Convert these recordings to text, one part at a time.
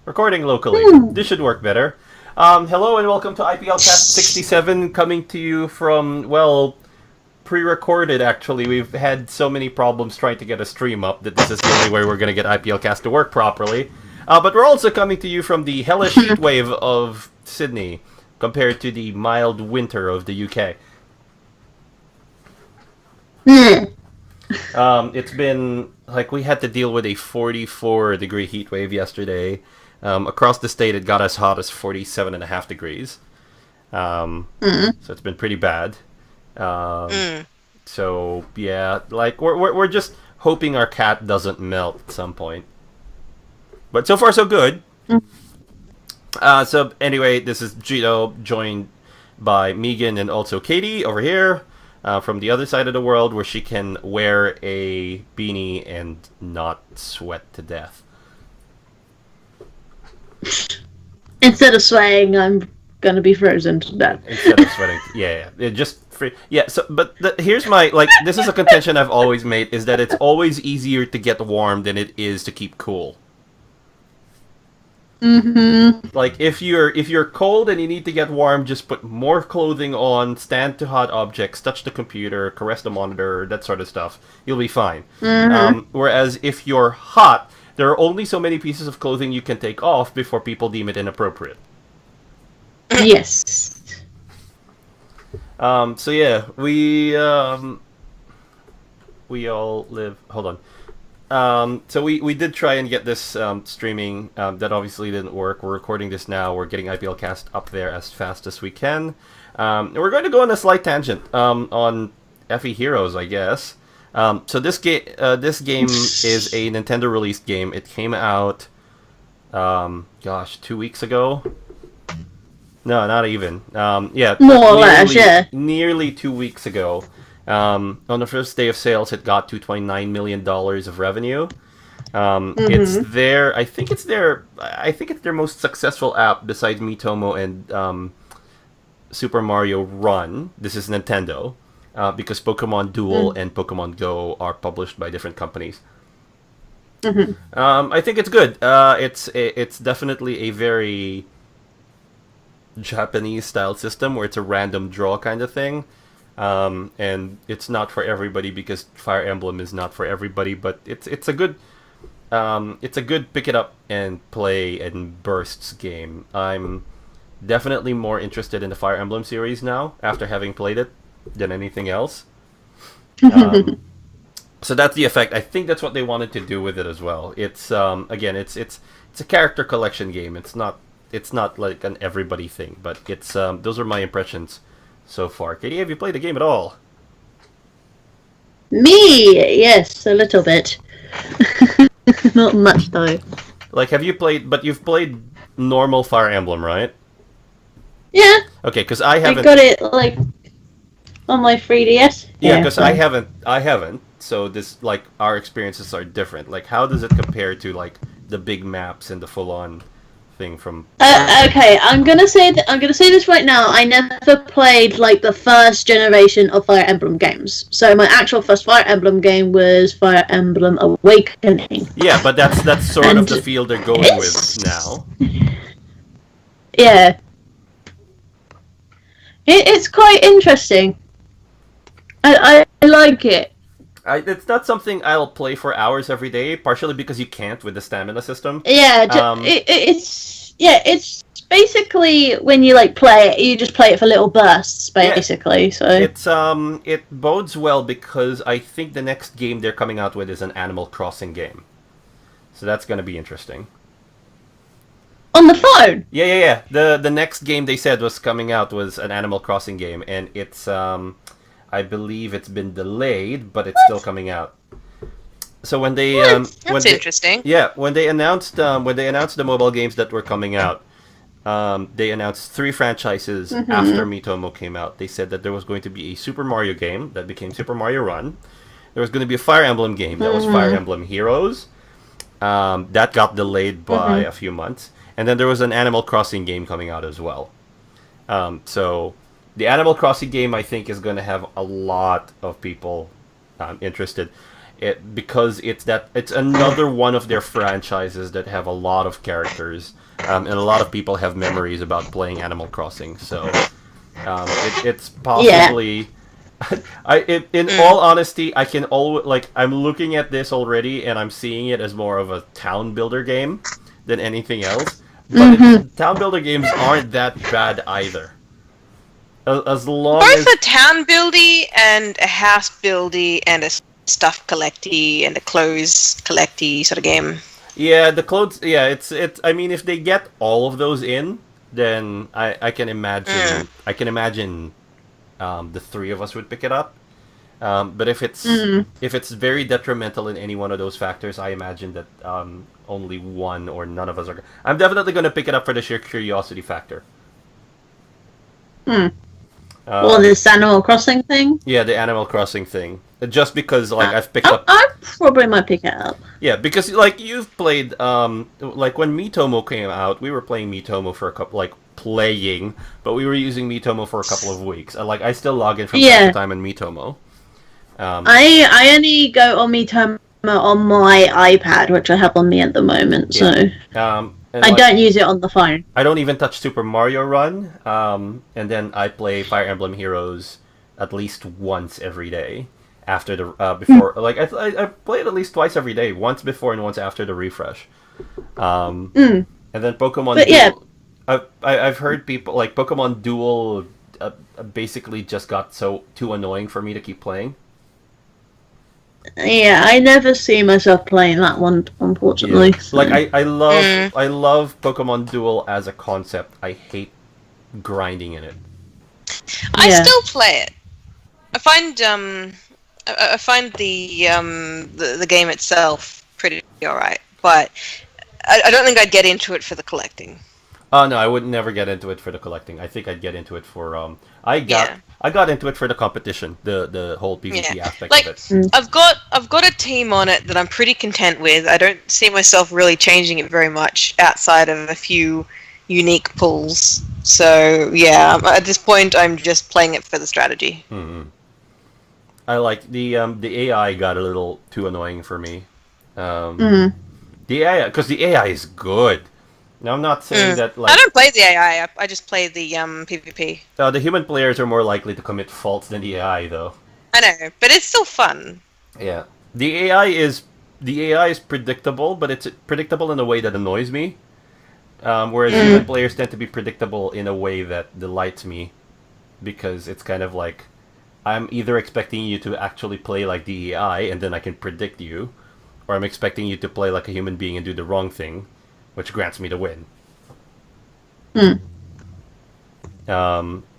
Recording locally. This should work better. Hello and welcome to IPLCast 67, coming to you from, well, pre-recorded actually. We've had so many problems trying to get a stream up that this is the only way we're going to get IPLCast to work properly. But we're also coming to you from the hellish heat wave of Sydney, compared to the mild winter of the UK. It's been, like, we had to deal with a 44-degree heat wave yesterday. Across the state, it got as hot as 47.5 degrees. So it's been pretty bad. So, yeah, like, we're just hoping our cat doesn't melt at some point. But so far, so good. So, anyway, this is Gino, joined by Megan and also Katie over here. From the other side of the world, where she can wear a beanie and not sweat to death. Instead of sweating, I'm gonna be frozen to death. Instead of sweating, yeah. It just free. Yeah. So, but here's my this is a contention I've always made: is that it's always easier to get warm than it is to keep cool. Like if you're cold and you need to get warm, just put more clothing on, stand to hot objects, touch the computer, caress the monitor, that sort of stuff. You'll be fine. Whereas if you're hot, there are only so many pieces of clothing you can take off before people deem it inappropriate. Yes. So yeah, we all live. Hold on. So we did try and get this streaming. That obviously didn't work. We're recording this now. We're getting IPLcast up there as fast as we can. We're going to go on a slight tangent on FE Heroes, I guess. So this game is a Nintendo released game. It came out, 2 weeks ago. No, not even. Yeah, more or less, yeah. Nearly 2 weeks ago. On the first day of sales, it got to $29 million of revenue. It's their, I think it's their most successful app besides Miitomo and Super Mario Run. This is Nintendo, because Pokemon Duel and Pokemon Go are published by different companies. I think it's good. It's definitely a very Japanese style system where it's a random draw kind of thing. And it's not for everybody because Fire Emblem is not for everybody, but it's a good pick it up and play and bursts game. I'm definitely more interested in the Fire Emblem series now after having played it than anything else. So that's the effect. I think that's what they wanted to do with it as well. It's again, it's a character collection game. It's not like an everybody thing, but it's those are my impressions so far. Katie, have you played the game at all? Me, yes, a little bit. Not much though. Like, have you played? But you've played normal Fire Emblem, right? Yeah. Okay, because I haven't. I got it like on my 3DS. Yeah, because I haven't. So this, like, our experiences are different. Like, how does it compare to like the big maps and the full-on thing from? Okay, I'm gonna say this right now. I never played like the first generation of Fire Emblem games. So my actual first Fire Emblem game was Fire Emblem Awakening. Yeah, but that's sort of the field they're going with now. Yeah, it's quite interesting. I like it. It's not something I'll play for hours every day, partially because you can't with the stamina system. Yeah, it's basically when you like play it, you just play it for little bursts, basically. Yeah. So it bodes well because I think the next game they're coming out with is an Animal Crossing game, so that's going to be interesting. On the phone? Yeah. The next game they said was coming out was an Animal Crossing game, and it's I believe it's been delayed, but it's still coming out. So when they that's interesting. Yeah, when they announced the mobile games that were coming out, they announced 3 franchises after Miitomo came out. They said that there was going to be a Super Mario game that became Super Mario Run. There was going to be a Fire Emblem game that was Fire Emblem Heroes. That got delayed by a few months, and then there was an Animal Crossing game coming out as well. So the Animal Crossing game, I think, is going to have a lot of people interested. because it's another one of their franchises that have a lot of characters, and a lot of people have memories about playing Animal Crossing. So it's possibly. In all honesty, I can I'm looking at this already, and I'm seeing it as more of a town builder game than anything else. But town builder games aren't that bad either. As long both a town buildy and a house buildy and a stuff collecty and a clothes collecty sort of game. Yeah, the clothes. Yeah, it's. I mean, if they get all of those in, then I can imagine. I can imagine. The three of us would pick it up, but if it's very detrimental in any one of those factors, I imagine that only one or none of us are. I'm definitely going to pick it up for the sheer curiosity factor. Or this Animal Crossing thing. Yeah, the Animal Crossing thing. Just because I've picked up. I probably might pick it up. Yeah, because you've played when Miitomo came out, we were playing Miitomo for a couple playing, but we were using Miitomo for a couple of weeks. And I still log in from time to time in Miitomo. I only go on Miitomo on my iPad, which I have on me at the moment. So I don't use it on the phone. I don't even touch Super Mario Run, and then I play Fire Emblem Heroes at least once every day after the before. I play it at least twice every day, once before and once after the refresh. And then Pokemon. But Duel, I've heard people Pokemon Duel basically just got too annoying for me to keep playing. Yeah, I never see myself playing that one, unfortunately. Yeah. So. I love Pokemon Duel as a concept. I hate grinding in it. I still play it. I find the game itself pretty alright, but I don't think I'd get into it for the collecting. Oh no, I would never get into it for the collecting. I think I'd get into it for I got into it for the competition, the whole PvP aspect of it. I've got a team on it that I'm pretty content with. I don't see myself really changing it very much outside of a few unique pulls. So yeah, at this point I'm just playing it for the strategy. I like the AI got a little too annoying for me. The AI, because the AI is good. Now, I'm not saying that I don't play the AI. I just play the PvP. The human players are more likely to commit faults than the AI, though. I know, but it's still fun. Yeah, the AI is predictable, but it's predictable in a way that annoys me. Whereas human players tend to be predictable in a way that delights me, because it's kind of like I'm either expecting you to actually play like the AI and then I can predict you, or I'm expecting you to play like a human being and do the wrong thing, which grants me the win.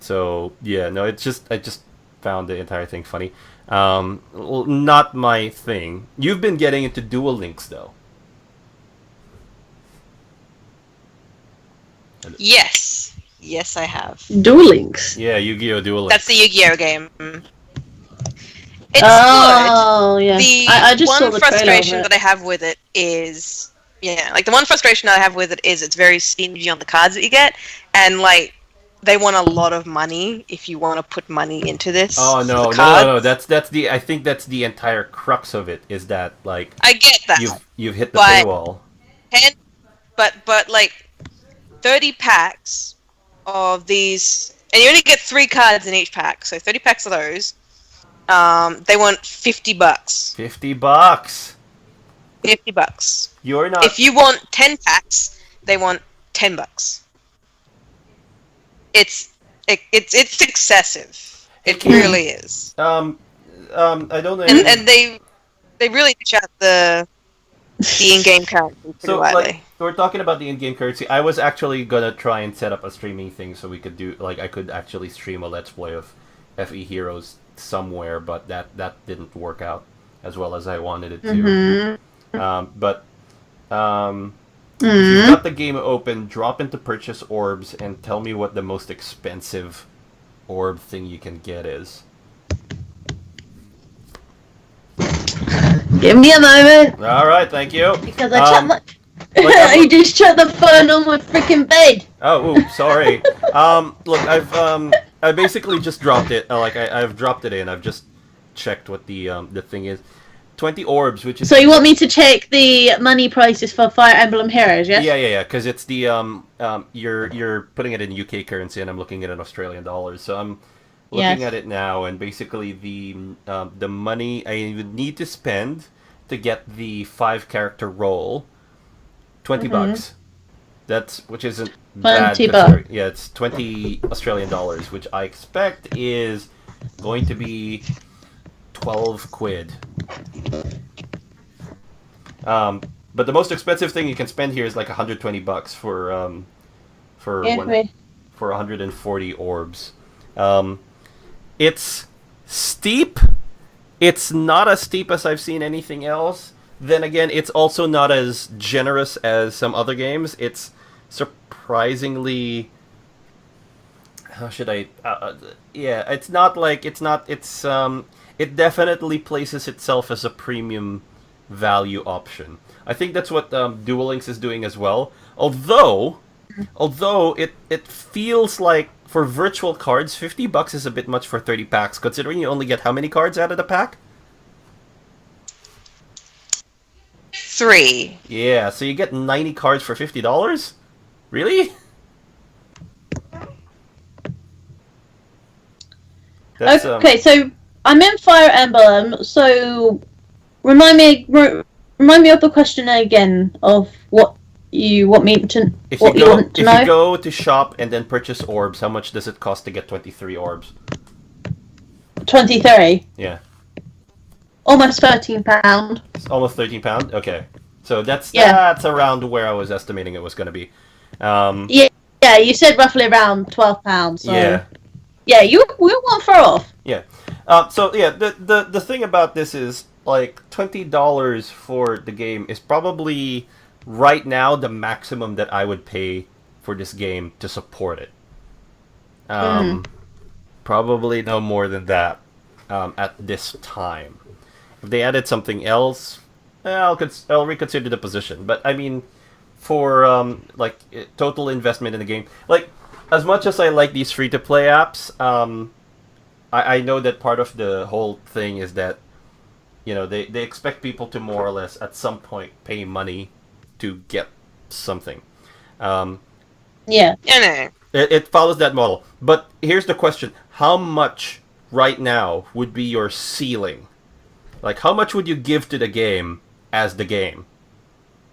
So yeah, no, I just found the entire thing funny. Not my thing. You've been getting into Duel Links though. Yes, I have. Duel Links. Yeah, Yu-Gi-Oh! Duel Links. That's the Yu-Gi-Oh! Game. It's good. Oh, yeah. I just saw one the frustration that I have with it is, the one frustration that I have with it is it's very stingy on the cards that you get, and they want a lot of money if you want to put money into this. Oh no. I think that's the entire crux of it. Is that I get that you've hit the paywall. But 30 packs of these, and you only get 3 cards in each pack, so 30 packs of those. They want $50. $50. $50. You're not. If you want 10 packs, they want $10. It's excessive. It really is. I don't know. And they really dish out the in-game currency pretty widely. We're talking about the in-game currency. I was actually gonna try and set up a streaming thing so we could do I could actually stream a Let's Play of FE Heroes somewhere, but that didn't work out as well as I wanted it to. If you've got the game open, drop into purchase orbs and tell me what the most expensive orb thing you can get is. Give me a moment. All right, thank you. Because I checked my... I just checked the phone on my freaking bed. Oh, ooh, sorry. Look, I basically just dropped it. I've dropped it in. I've just checked what the thing is. 20 orbs, which is... So you want me to check the money prices for Fire Emblem Heroes, yes? Yeah, because it's the you're putting it in UK currency, and I'm looking at it in Australian dollars. So I'm looking at it now, and basically the money I would need to spend to get the 5-character roll, $20. Which isn't bad. $20. Yeah, it's 20 Australian dollars, which I expect is going to be 12 quid. But the most expensive thing you can spend here is like $120 for 140 orbs. It's steep. It's not as steep as I've seen anything else. Then again, it's also not as generous as some other games. It's surprisingly... How should I... yeah, it's not like... It's not... It's... It definitely places itself as a premium value option. I think that's what Duel Links is doing as well. Although it feels like for virtual cards, $50 is a bit much for 30 packs, considering you only get how many cards out of the pack? 3. Yeah, so you get 90 cards for $50? Really? That's, okay, so I'm in Fire Emblem, so remind me of the question again of what you want me to know. If you go to shop and then purchase orbs, how much does it cost to get 23 orbs? 23. Yeah. Almost £13. It's almost £13? Okay. So that's around where I was estimating it was going to be. Yeah, you said roughly around £12. So. Yeah. Yeah, we weren't far off. Yeah. So yeah, the thing about this is like $20 for the game is probably right now the maximum that I would pay for this game to support it. Probably no more than that at this time. If they added something else, I'll reconsider the position. But I mean, for like total investment in the game, like as much as I like these free-to-play apps, I know that part of the whole thing is that, you know, they expect people to more or less at some point pay money to get something. Yeah. It follows that model. But here's the question. How much right now would be your ceiling? Like, how much would you give to the game as the game?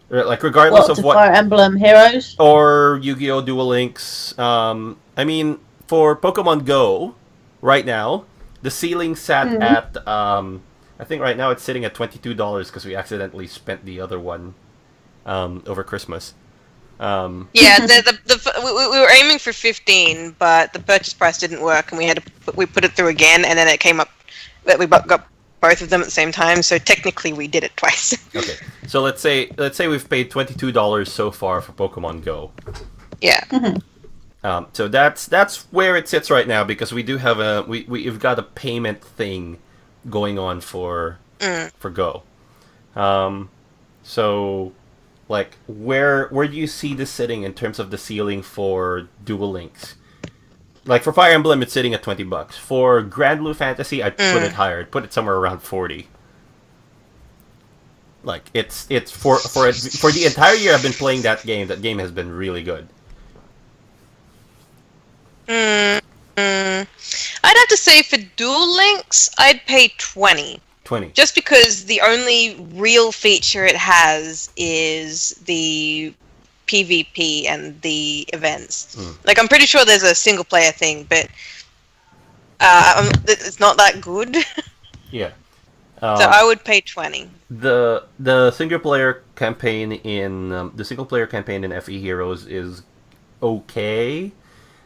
Like, regardless of what... Fire Emblem Heroes? Or Yu-Gi-Oh! Duel Links. I mean, for Pokemon Go, right now, the ceiling sat at... I think right now it's sitting at $22 because we accidentally spent the other one over Christmas. Yeah, we were aiming for 15, but the purchase price didn't work, and we put it through again, and then it came up that we got both of them at the same time. So technically, we did it twice. Okay, so let's say we've paid $22 so far for Pokemon Go. Yeah. So that's where it sits right now, because we do have we've got a payment thing going on for Go. So, like, where do you see this sitting in terms of the ceiling for Duel Links? Like, for Fire Emblem, it's sitting at $20. For Grand Blue Fantasy, I'd put it higher. I'd put it somewhere around 40. Like, it's for the entire year I've been playing that game has been really good. I'd have to say for Duel Links, I'd pay 20. 20. Just because the only real feature it has is the PvP and the events. Like, I'm pretty sure there's a single player thing, but it's not that good. Yeah. So I would pay 20. The single player campaign in FE Heroes is okay.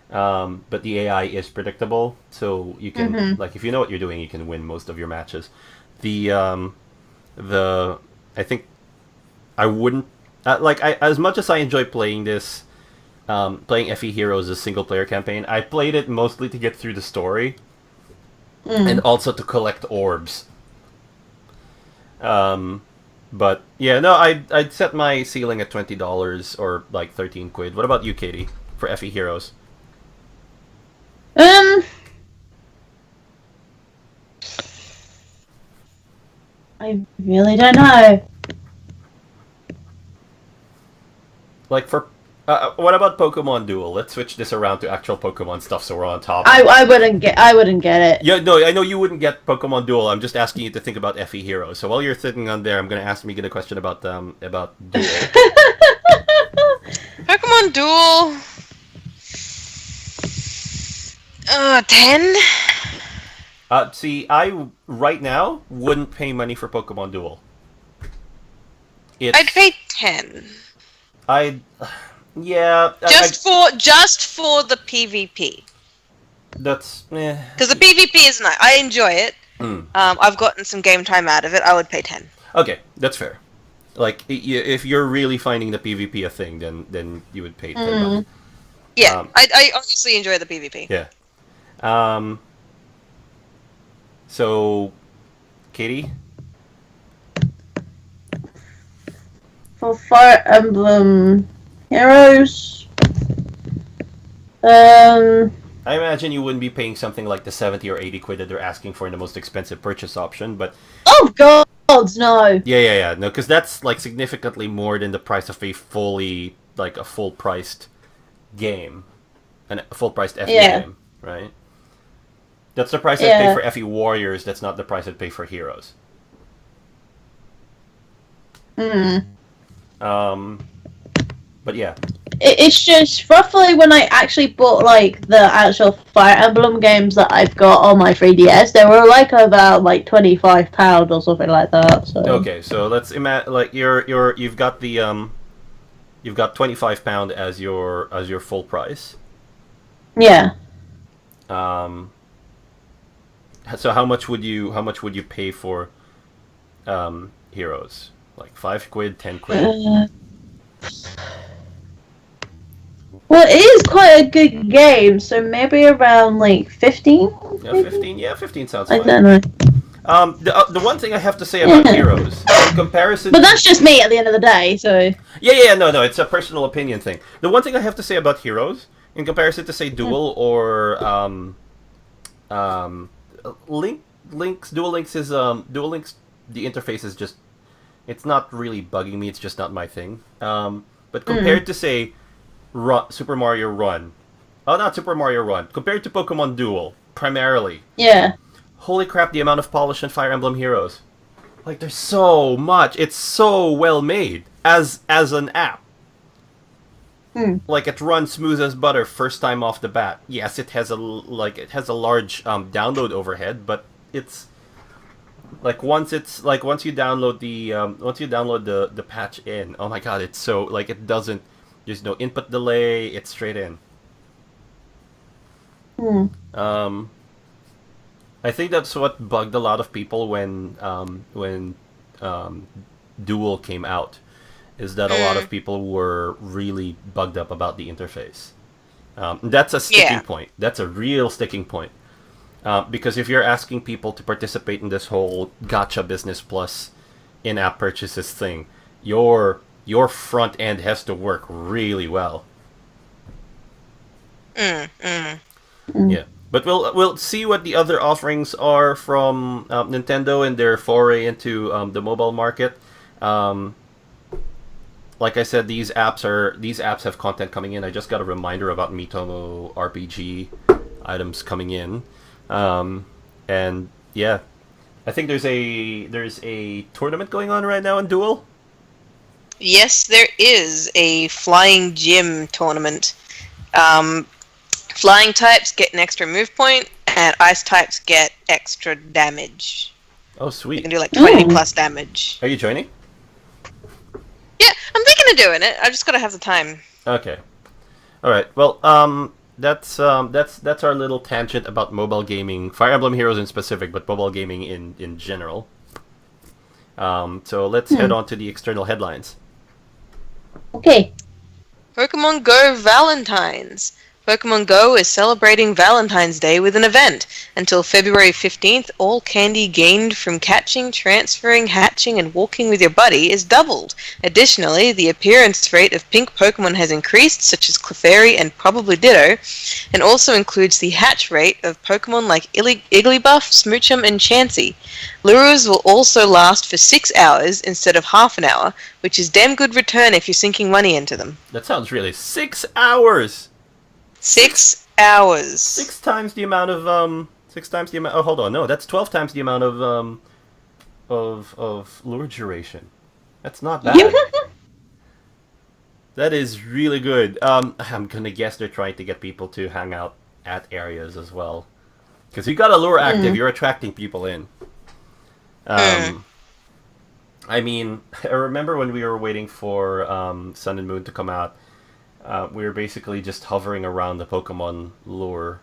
But the AI is predictable, so you can like, if you know what you're doing, you can win most of your matches. I think I wouldn't as much as I enjoy playing this, playing FE Heroes as single player campaign. I played it mostly to get through the story, and also to collect orbs. But yeah, no, I'd set my ceiling at $20 or like 13 quid. What about you, Katie, for FE Heroes? I I really don't know. Like for what about Pokemon Duel? Let's switch this around to actual Pokemon stuff, so we're on top. I wouldn't get it. Yeah, no, I know you wouldn't get Pokemon Duel. I'm just asking you to think about FE Heroes. So while you're sitting on there, I'm gonna ask Megan a question about Duel. Pokemon Duel. 10. See, I right now wouldn't pay money for Pokemon Duel. I'd pay 10. Yeah. Just for the PvP. That's because the PvP is nice. I enjoy it. I've gotten some game time out of it. I would pay 10. Okay, that's fair. Like if you're really finding the PvP a thing, then you would pay $10. Yeah, I honestly enjoy the PvP. Yeah. So, Katie? For Fire Emblem Heroes, I imagine you wouldn't be paying something like the 70 or 80 quid that they're asking for in the most expensive purchase option, but... Oh god, no! Yeah. No, because that's like significantly more than the price of a full-priced game. A full-priced FE game, right? That's the price I'd pay for FE Warriors, that's not the price I'd pay for Heroes. But yeah. It's just roughly when I actually bought like the actual Fire Emblem games that I've got on my 3DS, they were like about like £25 or something like that. So. Okay, so let's imagine like you've got the you've got £25 as your full price. Yeah. So how much would you pay for Heroes? Like 5 quid, 10 quid? Well, it is quite a good game, so maybe around like 15. Yeah, 15. Yeah, 15 sounds fine. I don't know. The one thing I have to say about Heroes, in comparison... But that's just me at the end of the day, so... Yeah, no, it's a personal opinion thing. The one thing I have to say about Heroes, in comparison to, say, Duel or... Duel Links, Duel Links, the interface is just... It's not really bugging me, it's just not my thing. But compared to, say... Super Mario Run. Oh, not Super Mario Run. Compared to Pokemon Duel, primarily. Yeah. Holy crap, the amount of polish in Fire Emblem Heroes. Like, there's so much. It's so well made as an app. Like, it runs smooth as butter first time off the bat. Yes, it has a large download overhead, but it's like once you download the patch in. Oh my god, it's so like it doesn't. There's no input delay. It's straight in. I think that's what bugged a lot of people when Duel came out, is that a lot of people were really bugged up about the interface. That's a sticking point. That's a real sticking point. Because if you're asking people to participate in this whole Gacha business plus in-app purchases thing, your front end has to work really well. Yeah, but we'll see what the other offerings are from Nintendo and their foray into the mobile market. Like I said, these apps have content coming in. I just got a reminder about Miitomo RPG items coming in, and yeah, I think there's a tournament going on right now in Duel. Yes, there is a Flying Gym tournament. Flying types get an extra move point, and ice types get extra damage. Oh, sweet! You can do like 20 plus damage. Are you joining? Yeah, I'm thinking of doing it. I've just got to have the time. Okay. All right. Well, that's our little tangent about mobile gaming, Fire Emblem Heroes in specific, but mobile gaming in general. So let's head on to the external headlines. Okay. Pokemon Go Valentine's. Pokemon Go is celebrating Valentine's Day with an event. Until February 15th, all candy gained from catching, transferring, hatching, and walking with your buddy is doubled. Additionally, the appearance rate of pink Pokemon has increased, such as Clefairy and probably Ditto, and also includes the hatch rate of Pokemon like Igglybuff, Smoochum, and Chansey. Lures will also last for 6 hours instead of half an hour, which is damn good return if you're sinking money into them. That sounds really 6 hours. 6 hours. 6 times the amount of 6 times the amount. Oh, hold on, no, that's 12 times the amount of lure duration. That's not bad. That is really good. I'm gonna guess they're trying to get people to hang out at areas as well, because you got a lure active, you're attracting people in. I mean, I remember when we were waiting for Sun and Moon to come out. We were basically just hovering around the Pokemon lure,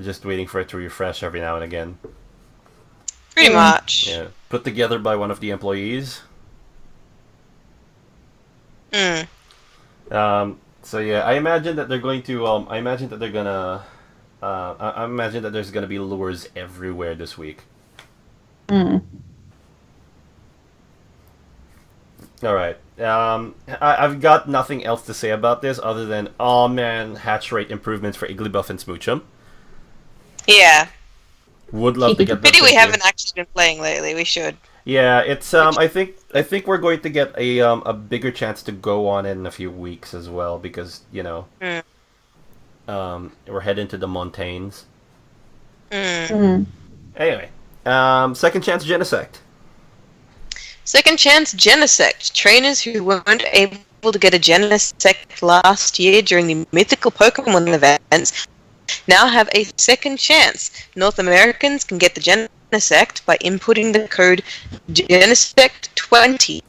just waiting for it to refresh every now and again. Pretty much. Yeah, put together by one of the employees. So yeah, I imagine that they're going to. I imagine that they're gonna. I imagine that there's gonna be lures everywhere this week. All right. I've got nothing else to say about this other than, oh man, hatch rate improvements for Igglybuff and Smoochum. Yeah. Would love to get that. Pity we haven't actually been playing lately. We should. Yeah, it's I think we're going to get a bigger chance to go on it in a few weeks as well, because we're heading to the mountains. Anyway, second chance Genesect. Second chance Genesect. Trainers who weren't able to get a Genesect last year during the mythical Pokemon events now have a second chance. North Americans can get the Genesect by inputting the code Genesect20.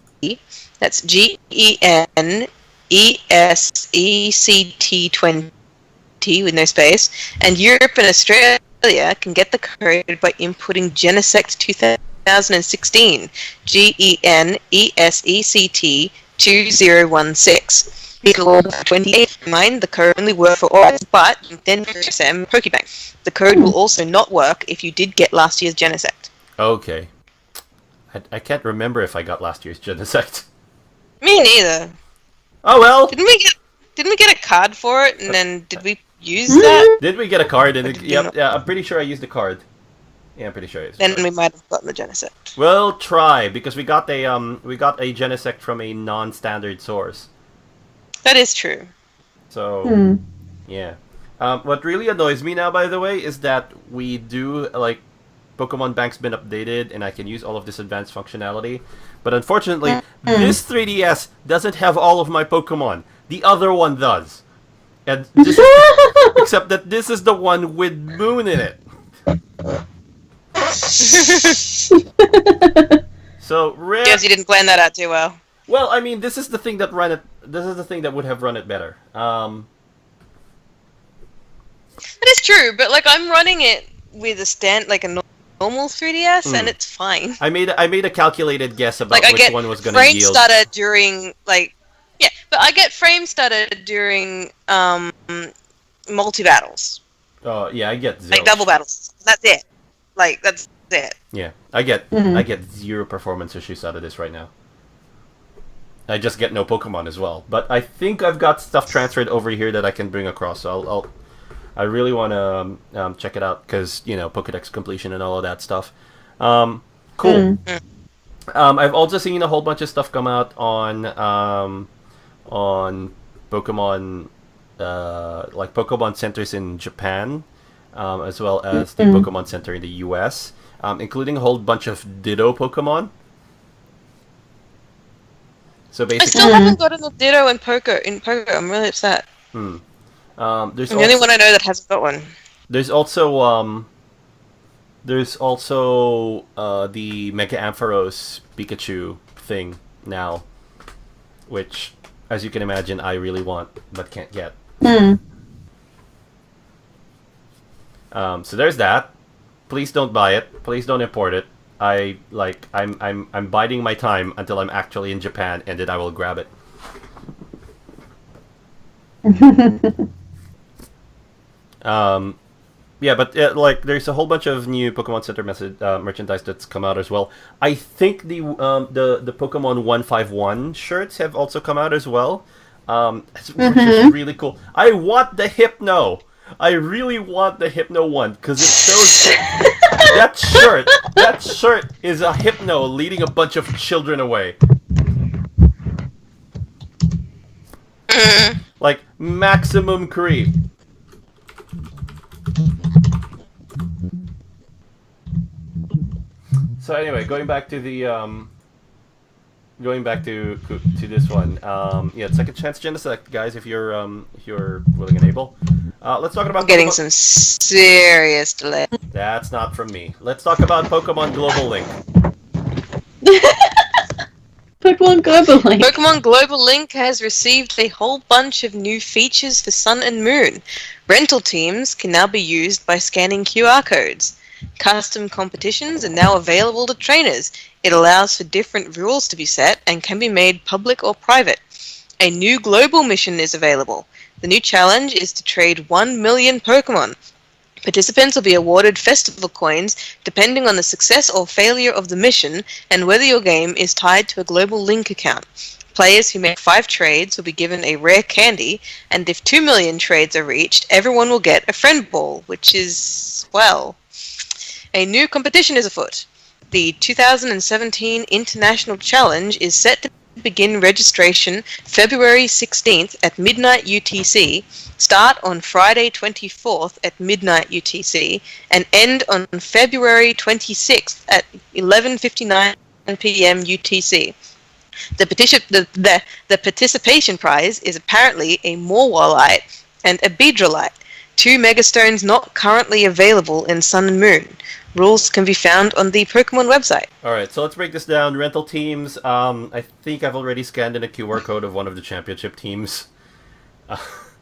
That's GENESECT20 with no space. And Europe and Australia can get the code by inputting Genesect 2016, GENESECT 2016. It'll all 28. Mind the code only work for Orbs, but then SM Pokebank. The code will also not work if you did get last year's Genesect. Okay. I can't remember if I got last year's Genesect. Me neither. Oh well. Didn't we get a card for it, and then did we use that? Did we get a card? Yeah, I'm pretty sure I used the card. Yeah, I'm pretty sure I used the card. Then we might have gotten the Genesect. We'll try, because we got a Genesect from a non-standard source. That is true. So, yeah. What really annoys me now, by the way, is that we do, Pokemon Bank's been updated, and I can use all of this advanced functionality. But unfortunately, this 3DS doesn't have all of my Pokemon. The other one does. And this except that this is the one with Moon in it. So, guess you didn't plan that out too well. Well, I mean, this is the thing that ran it. This is the thing that would have run it better. That is true, but I'm running it with a normal 3DS, and it's fine. I made a calculated guess about which one was going to yield. Frame stutter during but I get frame stutter during multi battles. Oh yeah, I get zero. Double battles. That's it. That's it. Yeah, I get 0 performance issues out of this right now. I just get no Pokemon as well, but I think I've got stuff transferred over here that I can bring across. So I really want to check it out, because Pokédex completion and all of that stuff. Cool. I've also seen a whole bunch of stuff come out on Pokemon, Pokemon centers in Japan, as well as the Pokemon Center in the US, including a whole bunch of Ditto Pokemon. So basically, I still haven't gotten a Ditto in Poké. I'm really upset. I'm the only one I know that hasn't got one. There's also the Mega Ampharos Pikachu thing now, which, as you can imagine, I really want but can't get. So there's that. Please don't buy it. Please don't import it. I'm biding my time until I'm actually in Japan, and then I will grab it. Yeah, but like there's a whole bunch of new Pokemon Center merchandise that's come out as well. I think the Pokemon 151 shirts have also come out as well, which is really cool. I want the Hypno. I really want the Hypno one because it's so that shirt is a Hypno leading a bunch of children away. Like maximum creep. So anyway, going back to this one. Yeah, second chance Genesect, guys, if you're willing and able. Let's talk about getting some serious delay. That's not from me. Let's talk about Pokemon Global Link. Pokemon Global Link. Pokemon Global Link has received a whole bunch of new features for Sun and Moon. Rental teams can now be used by scanning QR codes. Custom competitions are now available to trainers. It allows for different rules to be set and can be made public or private. A new global mission is available. The new challenge is to trade 1 million Pokemon. Participants will be awarded festival coins depending on the success or failure of the mission and whether your game is tied to a global link account. Players who make 5 trades will be given a rare candy, and if 2 million trades are reached, everyone will get a friend ball, which is, well, a new competition is afoot. The 2017 International Challenge is set to begin registration February 16th at midnight UTC, start on Friday 24th at midnight UTC, and end on February 26th at 11:59 p.m. UTC. The participation prize is apparently a Morwalite and a Beedrillite, 2 Megastones not currently available in Sun and Moon. Rules can be found on the Pokemon website. Alright, so let's break this down. Rental teams, I think I've already scanned in a QR code of one of the championship teams.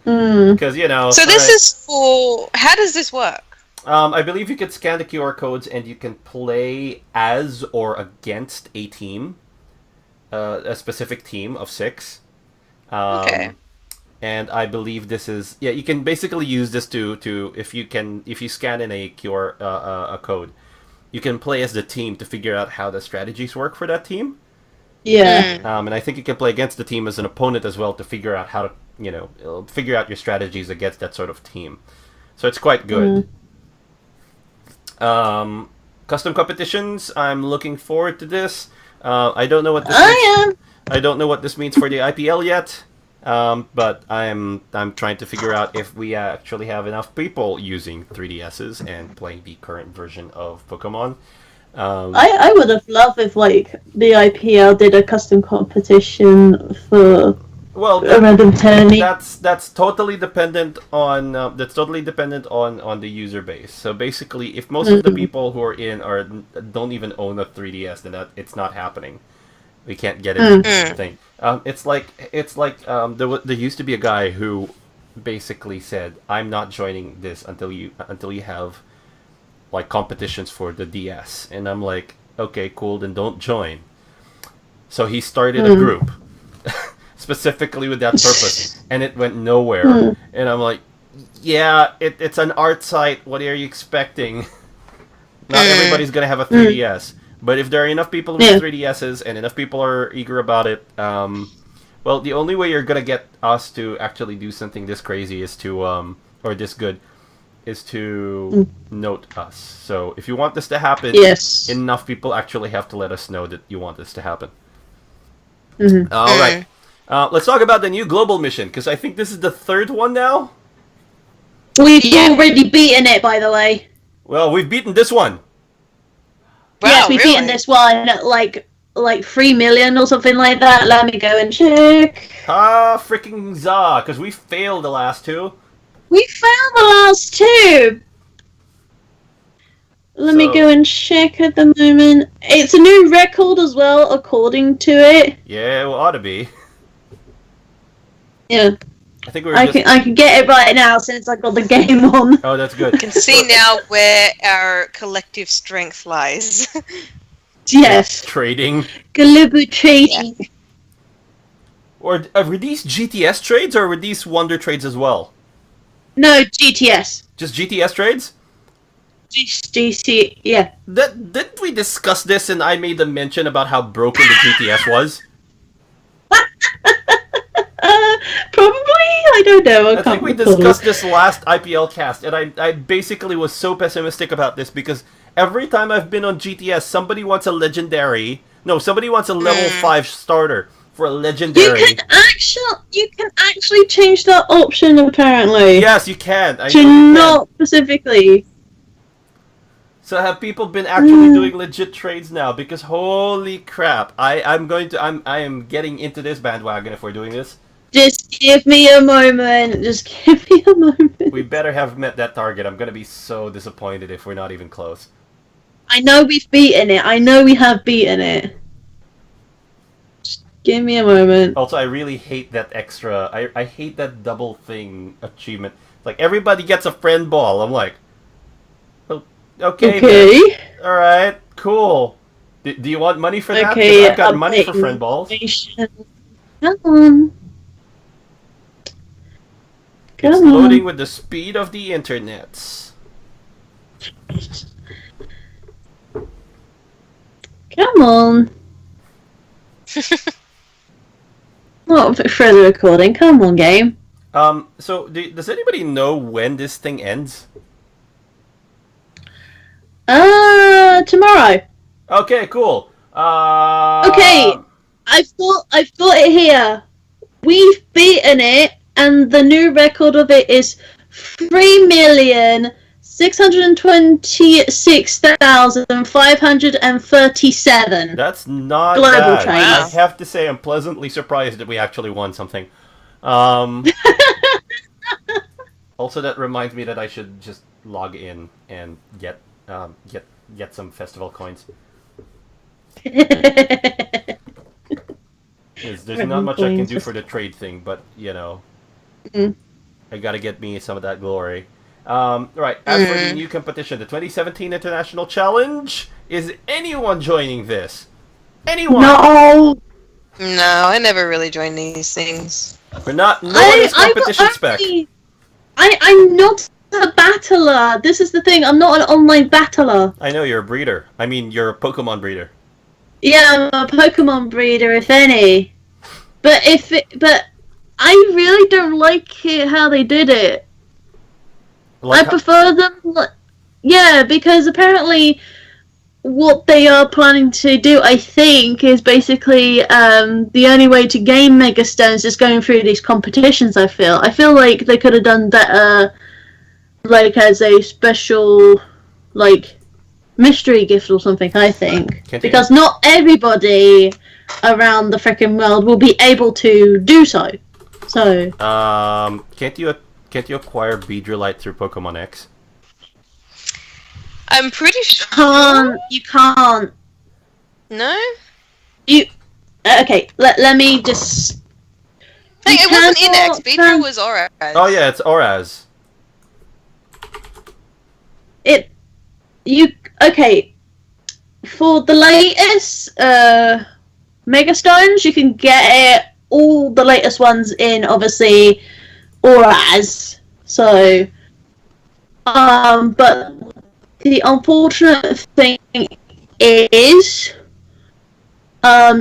Because, you know... So this is for... How does this work? I believe you can scan the QR codes and you can play as or against a team. A specific team of 6. Okay. And I believe this is you can basically use this to if you scan in a QR a code, you can play as the team to figure out how the strategies work for that team. Yeah. And I think you can play against the team as an opponent as well to figure out how to figure out your strategies against that sort of team. So it's quite good. Custom competitions. I'm looking forward to this. I don't know what this means. I don't know what this means for the IPL yet. But I'm trying to figure out if we actually have enough people using 3DSs and playing the current version of Pokemon. I would have loved if like the IPL did a custom competition for a random tourney. That's totally dependent on on the user base. So basically, if most of the people who are in don't even own a 3DS, then it's not happening. We can't get it. Thing. It's like there used to be a guy who basically said, "I'm not joining this until you have like competitions for the DS." And I'm like, "Okay, cool, then don't join." So he started a group specifically with that purpose, and it went nowhere. And I'm like, "Yeah, it's an art site. What are you expecting? Not everybody's gonna have a 3DS." But if there are enough people with 3DSs and enough people are eager about it, well, the only way you're gonna get us to actually do something this crazy is to, or this good, is to note us. So if you want this to happen, enough people actually have to let us know that you want this to happen. All right, let's talk about the new global mission, because I think this is the 3rd one now. We've already beaten it, by the way. Well, we've beaten this one. Wow, yes, we've beaten this one at like 3 million or something like that. Let me go and check. Freaking za, because we failed the last 2. We failed the last 2. Let me go and check at the moment. It's a new record as well, according to it. Yeah, well, ought to be. Yeah. I think I can get it right now since I got the game on. Oh, that's good. You can see now where our collective strength lies. Yes. Trading. Global trading. Yeah. Or were these GTS trades or were these Wonder trades as well? No, GTS. Just GTS trades? GC, yeah. Didn't we discuss this and I made a mention about how broken the GTS was? Probably? I don't know. I think we discussed this last IPLcast, and I basically was so pessimistic about this because every time I've been on GTS, somebody wants a legendary. No, somebody wants a level 5 starter for a legendary. You can actually change that option apparently. Yes, you can. Not specifically. So have people been actually doing legit trades now? Because holy crap, I am getting into this bandwagon if we're doing this. Just give me a moment. Just give me a moment. We better have met that target. I'm gonna be so disappointed if we're not even close. I know we've beaten it. I know we have beaten it. Just give me a moment. Also, I really hate that extra. I hate that double thing achievement. Like everybody gets a friend ball. I'm like, okay. All right, cool. Do you want money for that? 'Cause I've got money for friend balls. Come on. It's loading with the speed of the internet. Come on. Not for the recording. Come on, game. So, does anybody know when this thing ends? Tomorrow. Okay, cool. Okay, I've got it here. We've beaten it, and the new record of it is 3,626,537. That's not global bad. trades. I have to say, I'm pleasantly surprised that we actually won something. Also, that reminds me that I should just log in and get some festival coins. There's not much I can do for the trade thing, but you know, I gotta get me some of that glory. Right, as for the new competition, the 2017 International Challenge, is anyone joining this? Anyone? No. No, I never really join these things. We're not. No one is competition spec. I'm not a battler. This is the thing. I'm not an online battler. I know you're a breeder. I mean, you're a Pokemon breeder. Yeah, I'm a Pokemon breeder, if any. But I really don't like it how they did it. Like I prefer them. Yeah, because apparently what they are planning to do, I think, is basically the only way to gain Mega Stones is going through these competitions. I feel like they could have done better, like as a special, like mystery gift or something. I think because not everybody around the frickin' world will be able to do so. So can't you acquire Beedrillite through Pokemon X? I'm pretty sure. You can't. No? Okay, let me just... Hey, it wasn't in X. Beedrill was Oras. Oh yeah, it's Oras. Okay. For the latest Mega Stones, you can get all the latest ones in, obviously, Oras. So, but the unfortunate thing is,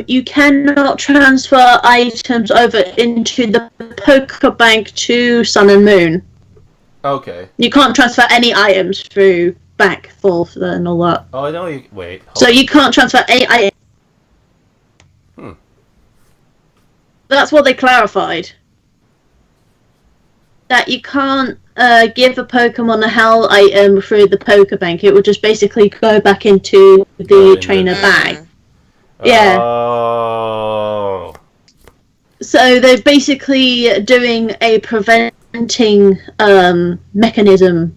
you cannot transfer items over into the Pokebank to Sun and Moon. Okay. You can't transfer any items through back, forth, and all that. Oh, no, wait. So you can't transfer any items. That's what they clarified. That you can't give a Pokemon a Hell item through the Pokebank. It will just basically go back into the trainer bag. Yeah. Oh. So they're basically doing a preventing mechanism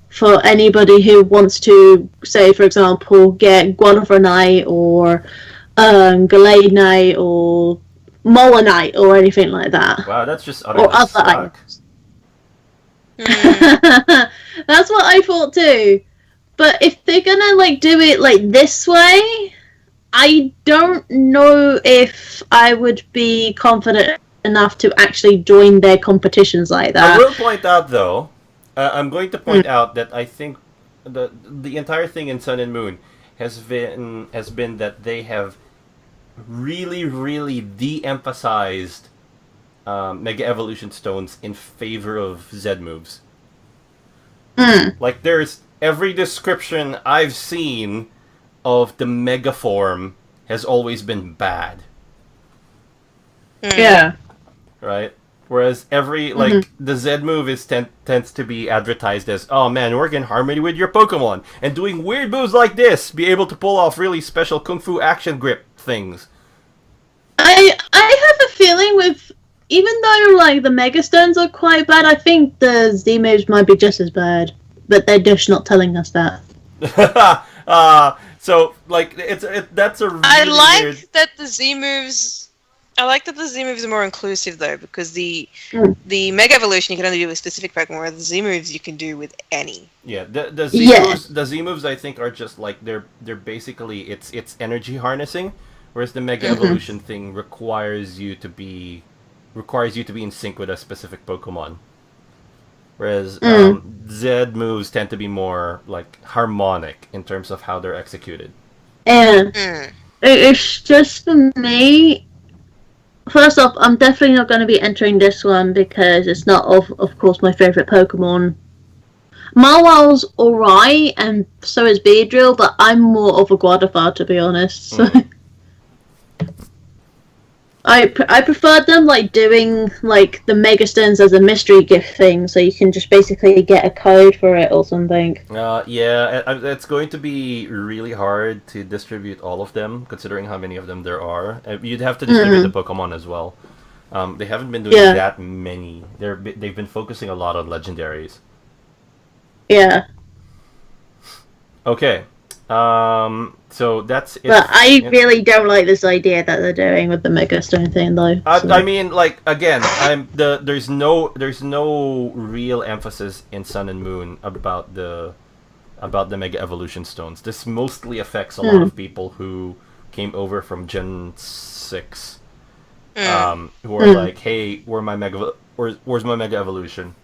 for anybody who wants to, say, for example, get Guanafronite or Gallade or Molinite or anything like that. Wow, that's just or other items. That's what I thought too. But if they're gonna do it this way, I don't know if I would be confident enough to actually join their competitions like that. I will point out, though, I'm going to point out that I think the entire thing in Sun and Moon has been that they have really, really de-emphasized Mega Evolution Stones in favor of Z moves. Like, there's every description I've seen of the Mega form has always been bad. Yeah. Right? Whereas every, like, the Z move tends to be advertised as, oh man, work in harmony with your Pokemon, and doing weird moves like this, be able to pull off really special Kung Fu action grip things. I have a feeling with, even though, like, the Mega Stones are quite bad, I think the Z moves might be just as bad. But they're just not telling us that. So, like, that's a really I like weird... that the Z moves. I like that the Z moves are more inclusive though, because the Mega Evolution you can only do with specific Pokemon, whereas the Z moves you can do with any. Yeah, the Z moves I think are just like they're basically it's energy harnessing, whereas the Mega Evolution thing requires you to be in sync with a specific Pokemon. Whereas Z moves tend to be more like harmonic in terms of how they're executed. And it's just for me. First off, I'm definitely not going to be entering this one because it's not, of course, my favourite Pokemon. Marwow's alright, and so is Beedrill, but I'm more of a Guadafar, to be honest. So. I preferred them, like, doing, like, the Mega Stones as a mystery gift thing, so you can just basically get a code for it or something. Yeah, it's going to be really hard to distribute all of them, considering how many of them there are. You'd have to distribute the Pokemon as well. They haven't been doing that many. They've been focusing a lot on legendaries. Yeah. Okay. So that's it. But I really don't like this idea that they're doing with the Mega Stone thing, though. So. I mean, like, again, there's no real emphasis in Sun and Moon about the Mega Evolution Stones. This mostly affects a lot of people who came over from Gen 6, who are like, hey, where's my Mega Evolution?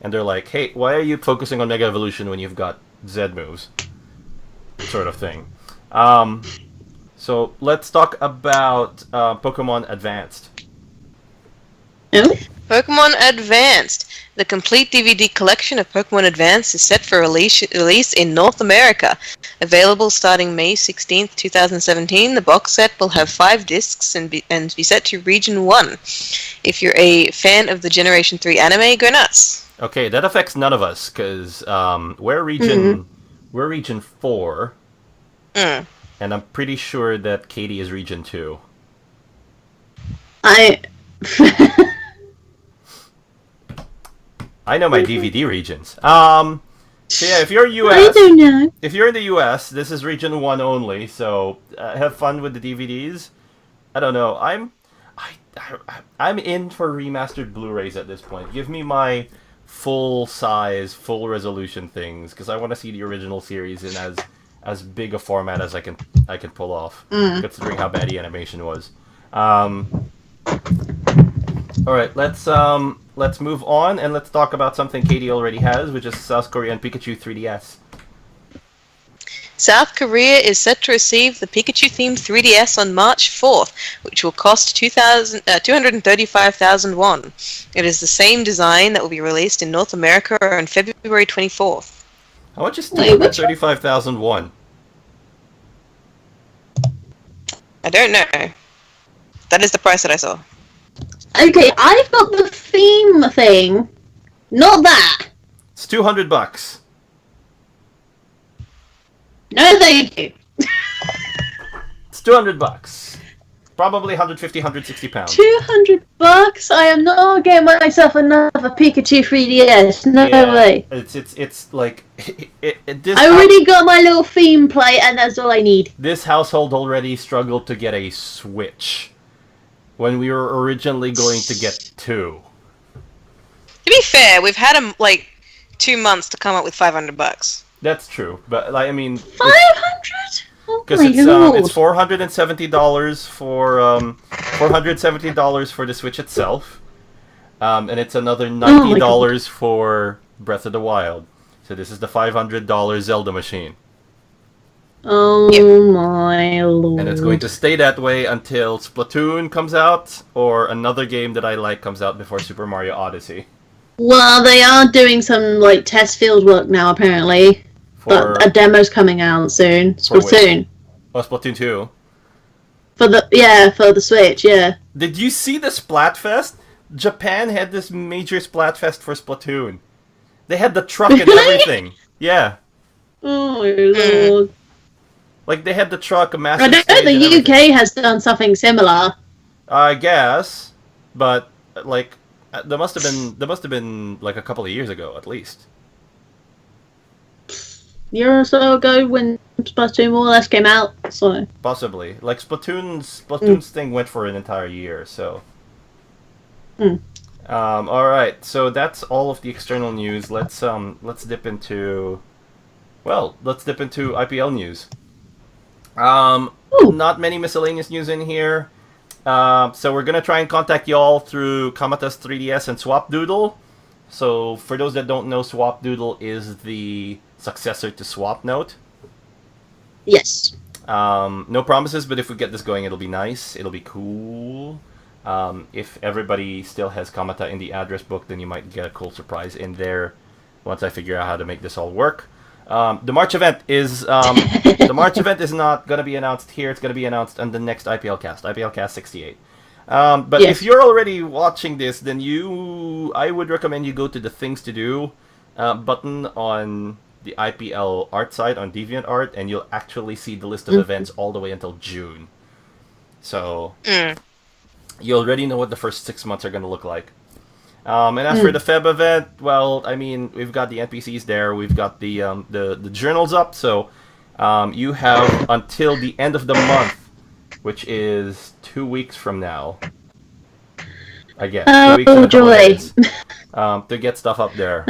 And they're like, hey, why are you focusing on Mega Evolution when you've got Z moves? Sort of thing. So let's talk about Pokemon Advanced. Pokemon Advanced. The complete DVD collection of Pokemon Advanced is set for release in North America. Available starting May 16th, 2017. The box set will have 5 discs and be set to Region 1. If you're a fan of the Generation 3 anime, go nuts. Okay, that affects none of us, because we're Region 4. And I'm pretty sure that Katie is Region 2. I know my DVD regions. So yeah, if you're US, I don't know. If you're in the US, this is Region 1 only. So have fun with the DVDs. I don't know. I'm in for remastered Blu-rays at this point. Give me my full size, full resolution things, because I want to see the original series in as big a format as I can pull off, considering how bad the animation was. All right, let's move on and let's talk about something Katie already has, which is South Korean Pikachu 3DS. South Korea is set to receive the Pikachu-themed 3DS on March 4th, which will cost 235,000 won. It is the same design that will be released in North America on February 24th. How much is 235,000 won? I don't know. That is the price that I saw. Okay, I've got the theme thing. Not that. It's $200. No, thank you. It's $200. Probably 150, 160 pounds. $200? I am not getting myself another Pikachu 3DS. No way. It's like I already got my little theme plate, and that's all I need. This household already struggled to get a Switch when we were originally going to get 2. To be fair, we've had them like 2 months to come up with $500. That's true, but like, I mean, 500? Oh because my lord. it's $470 for the Switch itself, and it's another $90 for Breath of the Wild. So this is the $500 Zelda machine. Oh my lord. And it's going to stay that way until Splatoon comes out, or another game that I like comes out before Super Mario Odyssey. Well, they are doing some like test field work now, apparently. But a demo's coming out soon. Splatoon. Oh, Splatoon 2. For the Switch, yeah. Did you see the Splatfest? Japan had this major Splatfest for Splatoon. They had the truck and everything. Yeah. Oh my lord. Like, they had the truck, a massive I know stage and the UK everything. has done something similar. I guess, but like there must have been like a couple of years ago at least. Year or so ago when Splatoon more or less came out, so Possibly. Like Splatoon's thing went for an entire year, so. All right, so that's all of the external news. Let's dip into IPL news. Not many miscellaneous news in here. So we're gonna try and contact y'all through Kamata's 3DS and Swapdoodle. So for those that don't know, Swapdoodle is the successor to Swapnote. yes. No promises, but if we get this going, it'll be nice. It'll be cool. If everybody still has Kamata in the address book, then you might get a cool surprise in there once I figure out how to make this all work. The March event is not gonna be announced here. It's gonna be announced on the next IPLcast, IPLcast 68. But Yes. if you're already watching this, then I would recommend you go to the Things to Do button on the IPL art site on DeviantArt, and you'll actually see the list of events all the way until June. So you already know what the first 6 months are gonna look like. And as for the Feb event, well, I mean, we've got the NPCs there, we've got the journals up, so you have until the end of the month, which is 2 weeks from now, I guess. 2 weeks and a couple of days, to get stuff up there.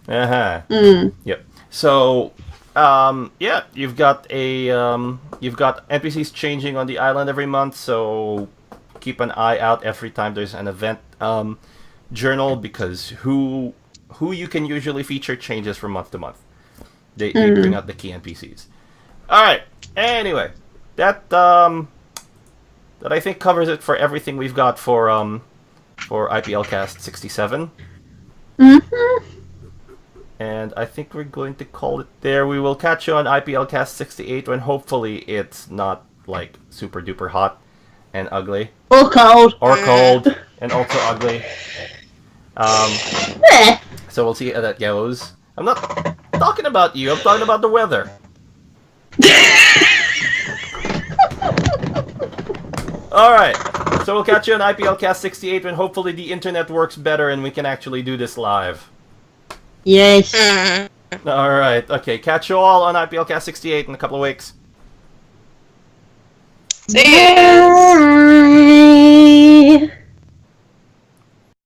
Yep. So, yeah, you've got NPCs changing on the island every month, so keep an eye out every time there's an event. Journal, because who you can usually feature changes from month to month. They bring out the key NPCs. All right. Anyway, that I think covers it for everything we've got for IPLcast 67. And I think we're going to call it there. We will catch you on IPLcast 68 when hopefully it's not like super duper hot and ugly. Or cold. Or cold and also ugly. So we'll see how that goes. I'm not talking about you, I'm talking about the weather. Alright, so we'll catch you on IPLcast 68 when hopefully the internet works better and we can actually do this live. Yes. Alright, okay, catch you all on IPLcast 68 in a couple of weeks. See ya.